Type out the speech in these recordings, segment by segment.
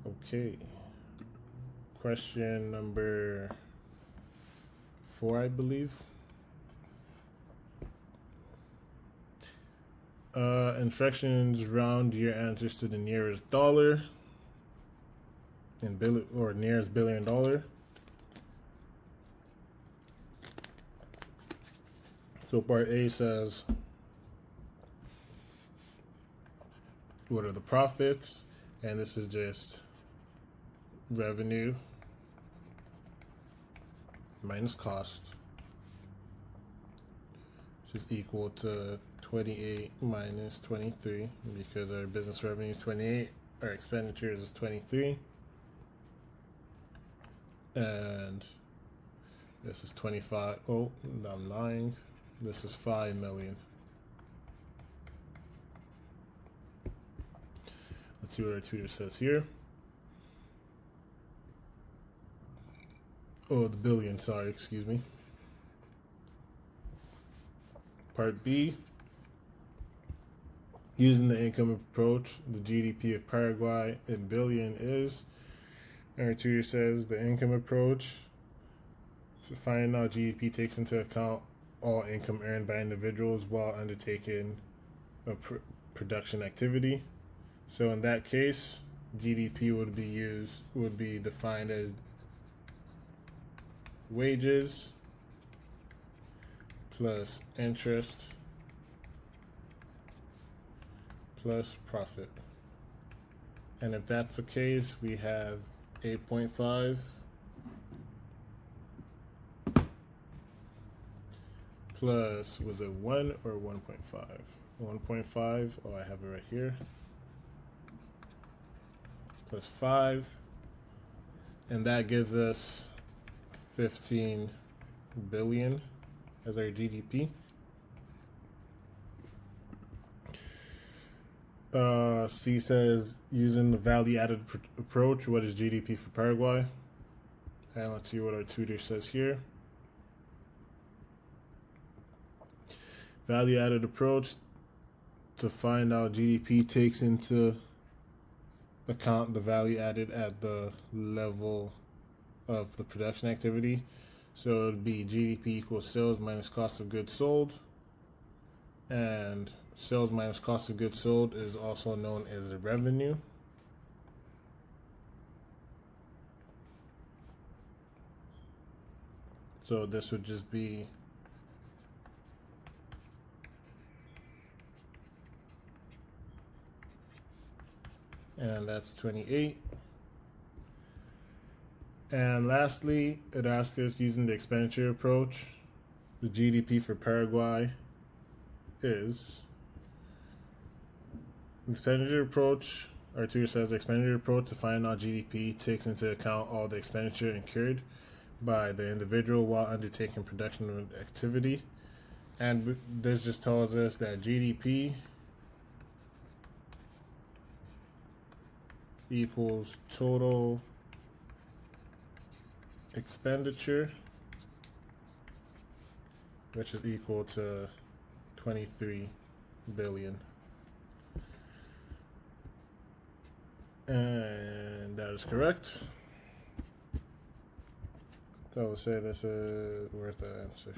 Okay. Question number 4, I believe. Instructions: round your answers to the nearest dollar in billion or nearest billion dollar. So part A says, what are the profits? And this is just revenue minus cost, which is equal to 28 minus 23, because our business revenue is 28, our expenditures is 23, and this is 25. Oh, I'm lying. This is 5 million. Let's see what our tutor says here. Oh, the billion, sorry, excuse me. Part B, using the income approach, the GDP of Paraguay in billion is, our tutor says the income approach, to find out GDP takes into account all income earned by individuals while undertaking a production activity. So in that case, GDP would be defined as wages plus interest plus profit. And if that's the case, we have 8.5 plus, was it 1 or 1.5? 1.5, oh, I have it right here, plus 5, and that gives us 15 billion as our GDP. C says, using the value-added approach, what is GDP for Paraguay? And let's see what our tutor says here. Value-added approach, to find out GDP takes into account the value added at the level of the production activity. So it would be GDP equals sales minus cost of goods sold, and sales minus cost of goods sold is also known as revenue. So this would just be and that's 28. And lastly, it asks us, using the expenditure approach, the GDP for Paraguay is, expenditure approach, our tutor says the expenditure approach to find out GDP takes into account all the expenditure incurred by the individual while undertaking production activity. And this just tells us that GDP equals total expenditure, which is equal to 23 billion. And that is correct. So I would say this is, where's the answer?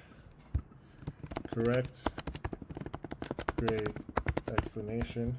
Correct. Great explanation.